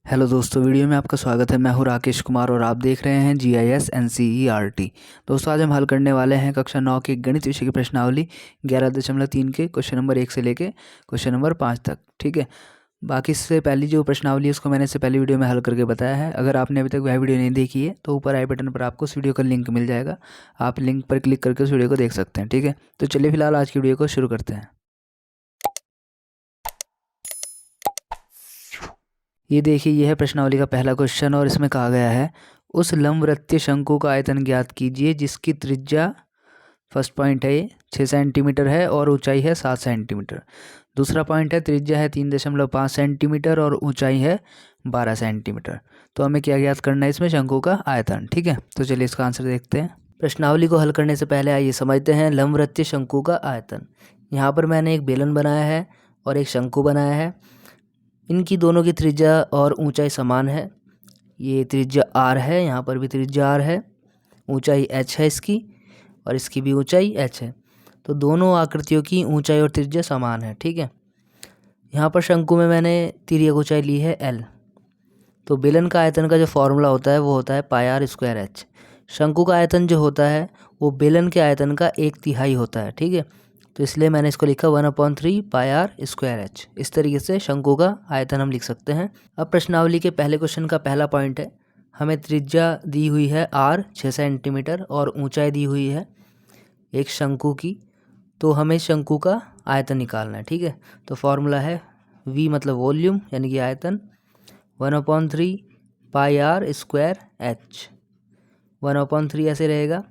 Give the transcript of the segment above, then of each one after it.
Hello दोस्तों, video में आपका स्वागत है। मैं हूं राकेश कुमार और आप देख रहे हैं GIS NCERT। दोस्तों, आज हम हल करने वाले हैं कक्षा 9 के गणित विषय की प्रश्नावली 11.3 के क्वेश्चन नंबर 1 से लेके क्वेश्चन नंबर 5 तक। ठीक है, बाकी इससे पहली जो प्रश्नावली है उसको मैंने इससे पहली वीडियो में हल करके बताया है। अगर आपने अभी तक वह वीडियो नहीं देखी है तो ऊपर आई बटन पर आपको उस वीडियो का लिंक मिल जाएगा, आप लिंक पर क्लिक करके उस वीडियो को देख सकते हैं। ठीक है, तो चलिए फिलहाल आज की वीडियो को शुरू करते हैं। ये देखिए, यह है प्रश्नावली का पहला क्वेश्चन और इसमें कहा गया है उस लंबवृत्तीय शंकु का आयतन ज्ञात कीजिए जिसकी त्रिज्या, फर्स्ट पॉइंट है ये 6 सेंटीमीटर है और ऊंचाई है 7 सेंटीमीटर। दूसरा पॉइंट है त्रिज्या है 3.5 सेंटीमीटर और ऊंचाई है 12 सेंटीमीटर। तो हमें क्या ज्ञात करना है इसमें? शंकु का आयतन। ठीक है, तो चलिए इसका आंसर देखते हैं। प्रश्नावली को हल करने से पहले आइए समझते हैं लंबवृत्तीय शंकु का आयतन। यहाँ पर मैंने एक बेलन बनाया है और एक शंकु बनाया है। इनकी दोनों की त्रिज्या और ऊंचाई समान है। ये त्रिज्या r है, यहाँ पर भी त्रिज्या r है, ऊंचाई h है इसकी और इसकी भी ऊंचाई h है। तो दोनों आकृतियों की ऊंचाई और त्रिज्या समान है। ठीक है, यहाँ पर शंकु में मैंने तिर्यक ऊंचाई ली है l। तो बेलन का आयतन का जो फॉर्मूला होता है वो होता है πr²h। शंकु का आयतन जो होता है वो बेलन के आयतन का 1/3 होता है। ठीक है, तो इसलिए मैंने इसको लिखा 1/3 πr²h। इस तरीके से शंकु का आयतन हम लिख सकते हैं। अब प्रश्नावली के पहले क्वेश्चन का पहला पॉइंट है, हमें त्रिज्या दी हुई है r 6 सेंटीमीटर और ऊंचाई दी हुई है एक शंकु की। तो हमें शंकु का आयतन निकालना है। ठीक है, तो फॉर्मूला है v मतलब वॉल्यूम यानी कि आयतन 1/3 πr²h। 1/3 ऐसे रहेगा।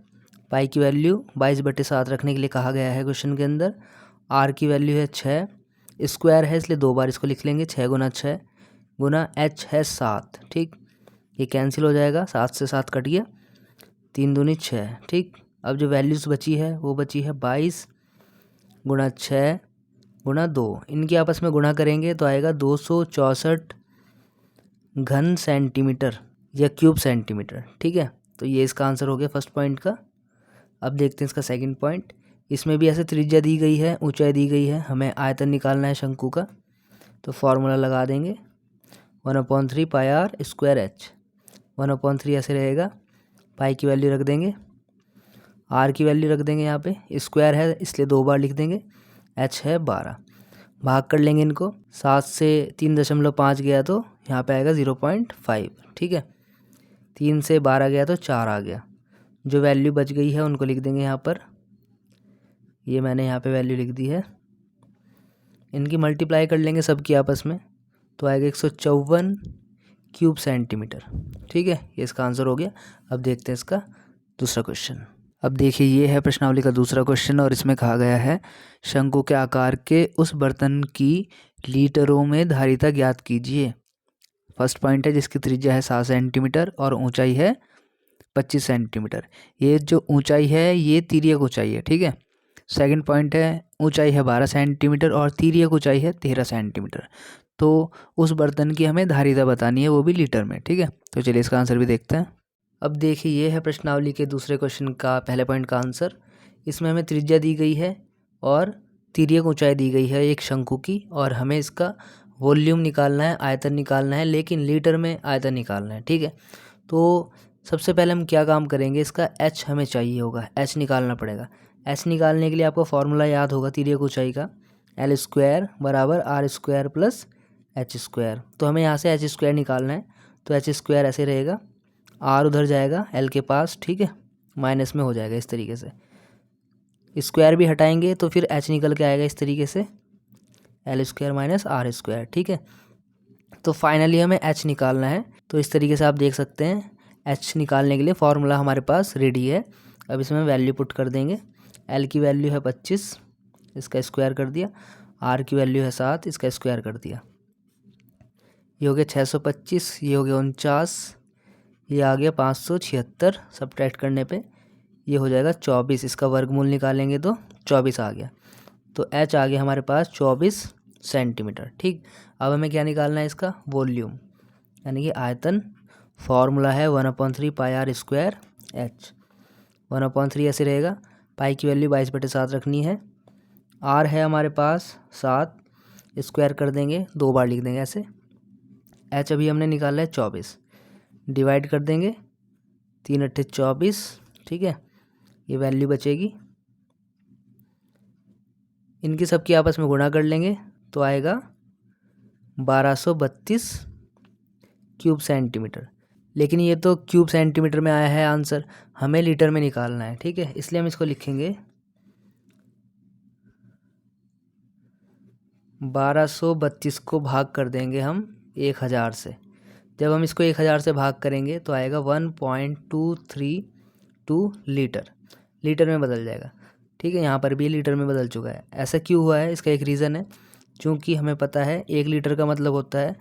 पाई की वैल्यू 22/7 रखने के लिए कहा गया है क्वेश्चन के अंदर। आर की वैल्यू है 6, स्क्वायर है इसलिए 2 बार इसको लिख लेंगे। 6 गुना 6 गुना h है 7। ठीक, ये कैंसिल हो जाएगा, 7 से 7 कट गया, 3 दूनी 6। ठीक, अब जो वैल्यूज़ बची है वो बची है 22 गुना 6 गुना 2। इनकी आपस में गुणा करेंगे तो आएगा 264 घन सेंटीमीटर या क्यूब सेंटीमीटर। ठीक है, तो ये इसका आंसर हो गया फर्स्ट पॉइंट का। अब देखते हैं इसका सेकंड पॉइंट। इसमें भी ऐसे त्रिज्या दी गई है, ऊंचाई दी गई है, हमें आयतन निकालना है शंकु का। तो फॉर्मूला लगा देंगे 1/3 πr²h। 1/3 ऐसे रहेगा, पाई की वैल्यू रख देंगे, आर की वैल्यू रख देंगे, यहाँ पे स्क्वायर है इसलिए 2 बार लिख देंगे, h है 12। भाग कर लेंगे इनको, 7 से 3.5 गया तो यहाँ पे आएगा 0.5। ठीक है, 3 से 12 गया तो 4 आ गया। जो वैल्यू बच गई है उनको लिख देंगे यहाँ पर। ये मैंने यहाँ पे वैल्यू लिख दी है। इनकी मल्टीप्लाई कर लेंगे सबकी आपस में तो आएगा 154 क्यूब सेंटीमीटर। ठीक है, ये इसका आंसर हो गया। अब देखते हैं इसका दूसरा क्वेश्चन। अब देखिए, ये है प्रश्नावली का दूसरा क्वेश्चन और इसमें कहा गया है शंकु के आकार के उस बर्तन की लीटरों में धारिता ज्ञात कीजिए। फर्स्ट पॉइंट है जिसकी त्रिज्या है 7 सेंटीमीटर और ऊंचाई है 25 सेंटीमीटर। ये जो ऊंचाई है ये तिर्यक ऊंचाई है। ठीक है, सेकंड पॉइंट है ऊंचाई है 12 सेंटीमीटर और तिर्यक ऊंचाई है 13 सेंटीमीटर। तो उस बर्तन की हमें धारिता बतानी है, वो भी लीटर में। ठीक है, तो चलिए इसका आंसर भी देखते हैं। अब देखिए, ये है प्रश्नावली के दूसरे क्वेश्चन का पहले पॉइंट का आंसर। इसमें हमें त्रिज्या दी गई है और तिर्यक ऊंचाई दी गई है एक शंकु की और हमें इसका वॉल्यूम निकालना है, आयतन निकालना है, लेकिन लीटर में आयतन निकालना है। ठीक है, तो सबसे पहले हम क्या काम करेंगे, इसका h हमें चाहिए होगा, h निकालना पड़ेगा। h निकालने के लिए आपको फॉर्मूला याद होगा तिर्यक ऊंचाई का, l² बराबर r² प्लस h²। तो हमें यहाँ से h² निकालना है, तो h² ऐसे रहेगा, r उधर जाएगा l के पास। ठीक है, माइनस में हो जाएगा इस तरीके से। स्क्वायर भी हटाएंगे तो फिर h निकल के आएगा इस तरीके से, l² माइनस r²। ठीक है, तो फाइनली हमें h निकालना है। तो इस तरीके से आप देख सकते हैं h निकालने के लिए फॉर्मूला हमारे पास रेडी है। अब इसमें वैल्यू पुट कर देंगे। l की वैल्यू है 25, इसका स्क्वायर कर दिया। r की वैल्यू है 7, इसका स्क्वायर कर दिया। ये हो गया 625, ये हो गया 49, ये आ गया 576। सब्ट्रैक्ट करने पे ये हो जाएगा 24। इसका वर्गमूल निकालेंगे तो 24 आ गया। तो h आ गया हमारे पास 24 सेंटीमीटर। ठीक, अब हमें क्या निकालना है, इसका वॉल्यूम यानी कि आयतन। फॉर्मूला है 1/3 πr²h। 1/3 ऐसे रहेगा, पाई की वैल्यू 22/7 रखनी है। r है हमारे पास 7, स्क्वायर कर देंगे, 2 बार लिख देंगे ऐसे। एच अभी हमने निकाला है 24, डिवाइड कर देंगे 3 अट्ठे 24, ठीक है, ये वैल्यू बचेगी। इनकी सबकी आपस में गुणा कर लेंगे तो आएगा 1232 क्यूब सेंटीमीटर। लेकिन ये तो क्यूब सेंटीमीटर में आया है आंसर, हमें लीटर में निकालना है, ठीक है, इसलिए हम इसको लिखेंगे 1232 को भाग कर देंगे हम 1000 से। जब हम इसको 1000 से भाग करेंगे तो आएगा 1.232 लीटर, लीटर में बदल जाएगा, ठीक है। यहाँ पर भी लीटर में बदल चुका है। ऐसा क्यों हुआ है, इसका एक रीज़न है, क्योंकि हमें पता है 1 लीटर का मतलब होता है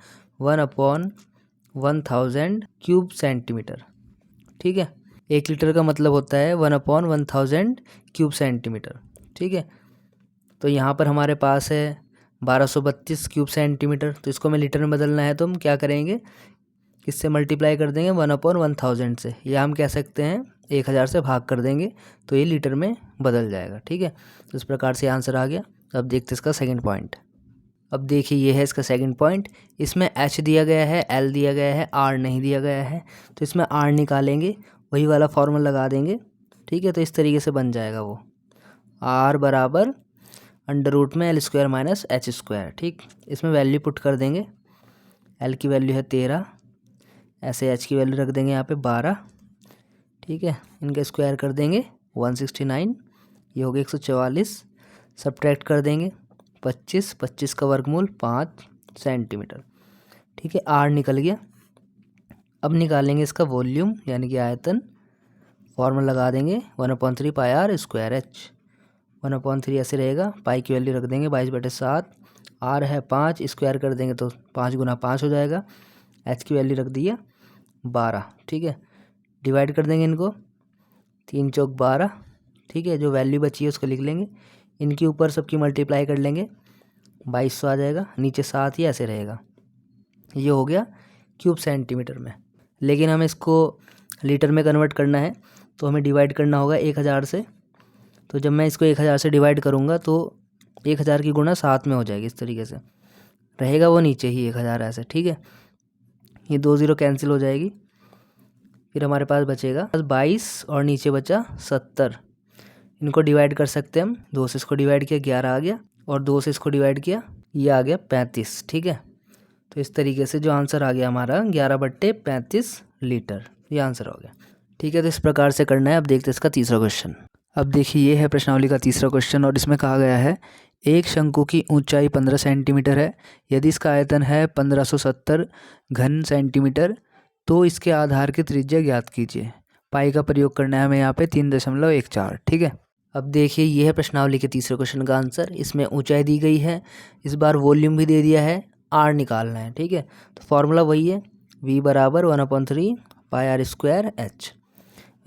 1/1000 क्यूब सेंटीमीटर, ठीक है। 1 लीटर का मतलब होता है 1/1000 क्यूब सेंटीमीटर, ठीक है। तो यहाँ पर हमारे पास है 1232 क्यूब सेंटीमीटर, तो इसको हमें लीटर में बदलना है, तो हम क्या करेंगे, किससे मल्टीप्लाई कर देंगे 1/1000 से, या हम कह सकते हैं 1000 से भाग कर देंगे तो ये लीटर में बदल जाएगा, ठीक है। तो इस प्रकार से आंसर आ गया। अब देखते हैं इसका सेकंड पॉइंट। अब देखिए ये है इसका सेकंड पॉइंट, इसमें एच दिया गया है, एल दिया गया है, आर नहीं दिया गया है, तो इसमें आर निकालेंगे, वही वाला फॉर्मूला लगा देंगे, ठीक है। तो इस तरीके से बन जाएगा वो आर बराबर √ में L² - H², ठीक। इसमें वैल्यू पुट कर देंगे, एल की वैल्यू है 13, ऐसे एच की वैल्यू रख देंगे यहाँ पे 12, ठीक है। इनका स्क्वायर कर देंगे 169, ये हो गया 144, सब्ट्रैक्ट कर देंगे 25 का वर्गमूल 5 सेंटीमीटर, ठीक है। आर निकल गया। अब निकालेंगे इसका वॉल्यूम यानी कि आयतन, फॉर्मूला लगा देंगे 1/3 πr²h, 1/3 ऐसे रहेगा, पाई की वैल्यू रख देंगे 22/7, आर है 5, स्क्वायर कर देंगे तो 5 × 5 हो जाएगा, एच की वैल्यू रख दिया 12, ठीक है। डिवाइड कर देंगे इनको, 3 × 4 = 12, ठीक है। जो वैल्यू बची है उसको लिख लेंगे, इनके ऊपर सबकी मल्टीप्लाई कर लेंगे, 2200 आ जाएगा, नीचे 7 ही ऐसे रहेगा। ये हो गया क्यूब सेंटीमीटर में। लेकिन हमें इसको लीटर में कन्वर्ट करना है तो हमें डिवाइड करना होगा 1000 से। तो जब मैं इसको 1000 से डिवाइड करूँगा तो 1000 की गुणा 7 में हो जाएगी, इस तरीके से रहेगा वो नीचे ही 1000 ऐसे, ठीक है। ये 2 0 कैंसिल हो जाएगी, फिर हमारे पास बचेगा 22 और नीचे बचा 70। इनको डिवाइड कर सकते हैं हम, 2 से इसको डिवाइड किया 11 आ गया, और 2 से इसको डिवाइड किया ये आ गया 35, ठीक है। तो इस तरीके से जो आंसर आ गया हमारा 11/35 लीटर, ये आंसर हो गया, ठीक है। तो इस प्रकार से करना है। अब देखते हैं इसका तीसरा क्वेश्चन। अब देखिए ये है प्रश्नावली का तीसरा क्वेश्चन, और इसमें कहा गया है एक शंकु की ऊंचाई 15 सेंटीमीटर है, यदि इसका आयतन है 1570 घन सेंटीमीटर, तो इसके आधार की त्रिज्या ज्ञात कीजिए। पाई का प्रयोग करना है हमें यहाँ पे 3.14, ठीक है। अब देखिए ये है प्रश्नावली के तीसरे क्वेश्चन का आंसर। इसमें ऊंचाई दी गई है, इस बार वॉल्यूम भी दे दिया है, आर निकालना है, ठीक है। तो फॉर्मूला वही है, V बराबर 1/3 πr²h।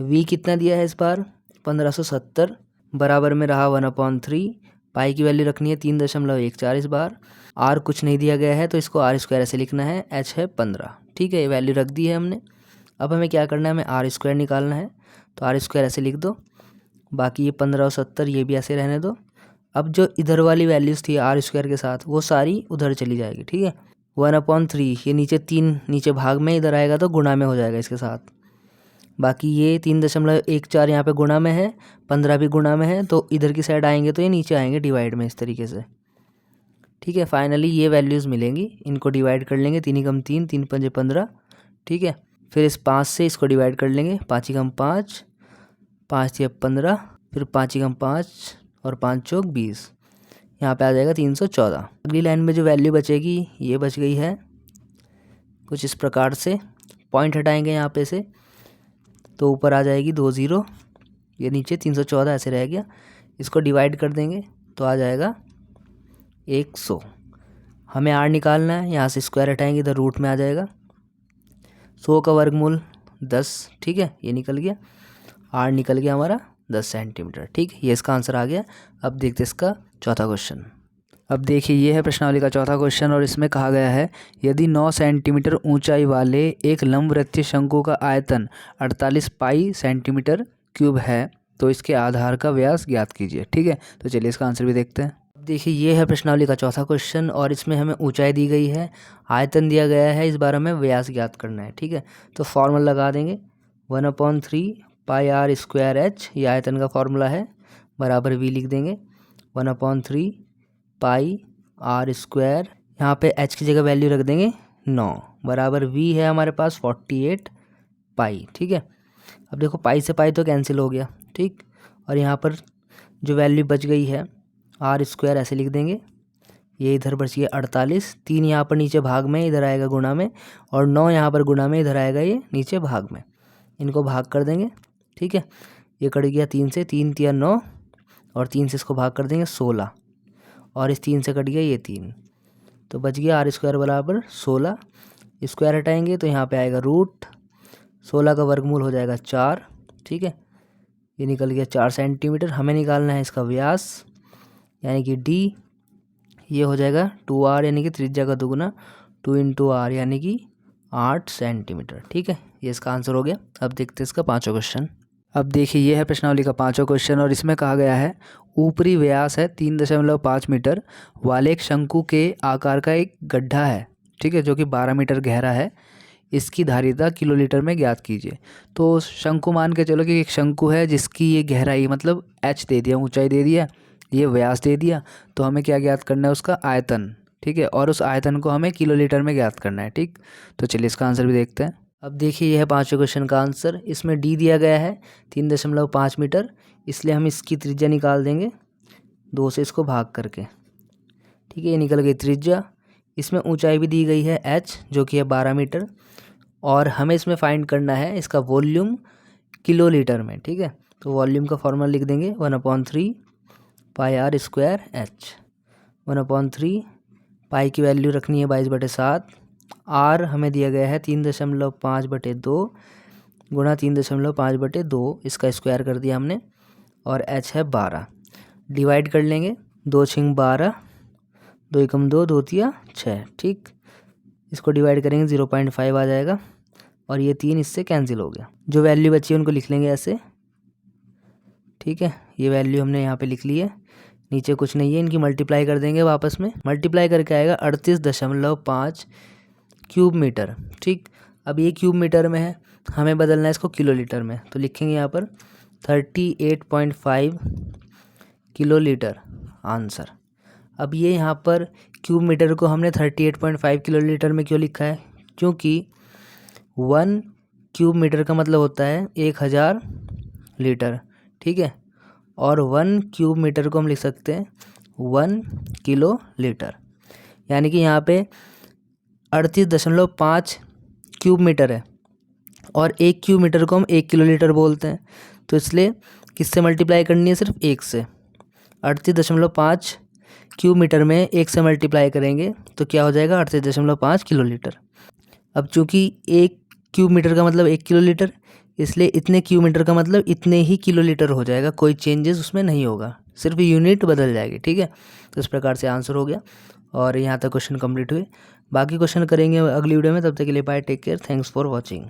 V कितना दिया है इस बार 1570, बराबर में रहा 1/3, पाई की वैल्यू रखनी है 3.14 इस बार, आर कुछ नहीं दिया गया है तो इसको r² ऐसे लिखना है, h है 15, ठीक है। ये वैल्यू रख दी है हमने। अब हमें क्या करना है, हमें r² निकालना है, तो r² ऐसे लिख दो, बाकी ये 15 और 70 ये भी ऐसे रहने दो। अब जो इधर वाली वैल्यूज़ थी r² के साथ वो सारी उधर चली जाएगी, ठीक है। 1/3 ये नीचे 3 नीचे भाग में इधर आएगा तो गुणा में हो जाएगा इसके साथ, बाकी ये 3.14 यहाँ पे गुणा में है, 15 भी गुणा में है, तो इधर की साइड आएंगे तो ये नीचे आएंगे डिवाइड में, इस तरीके से, ठीक है। फाइनली ये वैल्यूज़ मिलेंगी, इनको डिवाइड कर लेंगे, 3 × 3 3 × 5 = 15, ठीक है। फिर इस 5 से इसको डिवाइड कर लेंगे, 5 × 5 5 × 15, फिर 5 × 5 और 5 × 4 = 20, यहाँ पे आ जाएगा 314। अगली लाइन में जो वैल्यू बचेगी ये बच गई है कुछ इस प्रकार से, पॉइंट हटाएंगे यहाँ पे से तो ऊपर आ जाएगी 2 0, ये नीचे 314 ऐसे रह गया। इसको डिवाइड कर देंगे तो आ जाएगा 100। हमें आर निकालना है, यहाँ से स्क्वायर हटाएंगे इधर रूट में आ जाएगा, 100 का वर्गमूल 10, ठीक है। ये निकल गया, आर निकल गया हमारा 10 सेंटीमीटर, ठीक। ये इसका आंसर आ गया। अब देखते हैं इसका चौथा क्वेश्चन। अब देखिए ये है प्रश्नावली का चौथा क्वेश्चन, और इसमें कहा गया है यदि 9 सेंटीमीटर ऊंचाई वाले एक लंबवृत्तीय शंकु का आयतन 48 पाई सेंटीमीटर क्यूब है तो इसके आधार का व्यास ज्ञात कीजिए, ठीक है। तो चलिए इसका आंसर भी देखते हैं। देखिए ये है प्रश्नावली का चौथा क्वेश्चन और इसमें हमें ऊंचाई दी गई है, आयतन दिया गया है, इस बार हमें व्यास ज्ञात करना है। ठीक है, तो फॉर्मूला लगा देंगे 1/3 पाई आर स्क्वायर एच, ये आयतन का फॉर्मूला है, बराबर वी लिख देंगे 1/3 पाई आर स्क्वायर, यहाँ पे एच की जगह वैल्यू रख देंगे 9, बराबर वी है हमारे पास 48 पाई। ठीक है, अब देखो पाई से पाई तो कैंसिल हो गया। ठीक, और यहाँ पर जो वैल्यू बच गई है आर स्क्वायर ऐसे लिख देंगे, ये इधर बच गया 48, 3 यहाँ पर नीचे भाग में इधर आएगा गुणा में, और 9 यहाँ पर गुणा में इधर आएगा ये नीचे भाग में, इनको भाग कर देंगे। ठीक है, ये कट गया 3 से, 3 तिया 9 और 3 से इसको भाग कर देंगे 16, और इस 3 से कट गया ये 3, तो बच गया आर स्क्वायर बराबर 16। स्क्वायर हटाएंगे तो यहाँ पे आएगा रूट 16 का वर्गमूल हो जाएगा 4। ठीक है, ये निकल गया 4 सेंटीमीटर। हमें निकालना है इसका व्यास यानी कि डी, ये हो जाएगा 2r यानी कि त्रिज्या का दुगुना 2 × r यानी कि 8 सेंटीमीटर। ठीक है, ये इसका आंसर हो गया। अब देखते हैं इसका पांचवा क्वेश्चन। अब देखिए ये है प्रश्नावली का पांचवा क्वेश्चन और इसमें कहा गया है ऊपरी व्यास है 3.5 मीटर वाले एक शंकु के आकार का एक गड्ढा है, ठीक है, जो कि 12 मीटर गहरा है, इसकी धारिता किलोलीटर में ज्ञात कीजिए। तो शंकु मान के चलो कि एक शंकु है जिसकी ये गहराई मतलब h दे दिया, ऊंचाई दे दिया, ये व्यास दे दिया, तो हमें क्या ज्ञात करना है उसका आयतन। ठीक है, और उस आयतन को हमें किलोलीटर में ज्ञात करना है। ठीक, तो चलिए इसका आंसर भी देखते हैं। अब देखिए यह है पांचवें क्वेश्चन का आंसर। इसमें डी दिया गया है 3.5 मीटर, इसलिए हम इसकी त्रिज्या निकाल देंगे 2 से इसको भाग करके। ठीक है, ये निकल गई त्रिज्या। इसमें ऊंचाई भी दी गई है h जो कि है 12 मीटर, और हमें इसमें फाइंड करना है इसका वॉल्यूम किलोलीटर में। ठीक है, तो वॉल्यूम का फॉर्मूला लिख देंगे 1/3 पाई आर स्क्वायर एच। 1/3 पाई की वैल्यू रखनी है 22/7, आर हमें दिया गया है 3.5/2 गुणा 3.5/2, इसका स्क्वायर कर दिया हमने, और एच है 12। डिवाइड कर लेंगे 2 × 12, 2 × 2, 2 × 6। ठीक, इसको डिवाइड करेंगे 0.5 आ जाएगा, और ये 3 इससे कैंसिल हो गया। जो वैल्यू बची है उनको लिख लेंगे ऐसे। ठीक है, ये वैल्यू हमने यहाँ पे लिख ली है, नीचे कुछ नहीं है, इनकी मल्टीप्लाई कर देंगे वापस में, मल्टीप्लाई करके आएगा 38.5 क्यूब मीटर। ठीक, अब ये क्यूब मीटर में है, हमें बदलना है इसको किलोलीटर में, तो लिखेंगे यहाँ पर 38.5 किलोलीटर आंसर। अब ये यहाँ पर क्यूब मीटर को हमने 38.5 किलोलीटर में क्यों लिखा है, क्योंकि 1 क्यूब मीटर का मतलब होता है 1000 लीटर। ठीक है, और 1 क्यूब मीटर को हम लिख सकते हैं 1 किलो लीटर, यानी कि यहाँ पे 38.5 क्यूब मीटर है, और 1 क्यूब मीटर को हम 1 किलो लीटर बोलते हैं, तो इसलिए किससे मल्टीप्लाई करनी है, सिर्फ 1 से। 38.5 क्यूब मीटर में 1 से मल्टीप्लाई करेंगे तो क्या हो जाएगा 38.5 किलो लीटर। अब चूँकि 1 क्यूब मीटर का मतलब 1 किलो लीटर, इसलिए इतने क्यूब मीटर का मतलब इतने ही किलो लीटर हो जाएगा, कोई चेंजेस उसमें नहीं होगा, सिर्फ यूनिट बदल जाएगी। ठीक है, तो इस प्रकार से आंसर हो गया, और यहाँ तक क्वेश्चन कंप्लीट हुए। बाकी क्वेश्चन करेंगे अगली वीडियो में, तब तक के लिए bye, take care, thanks for watching.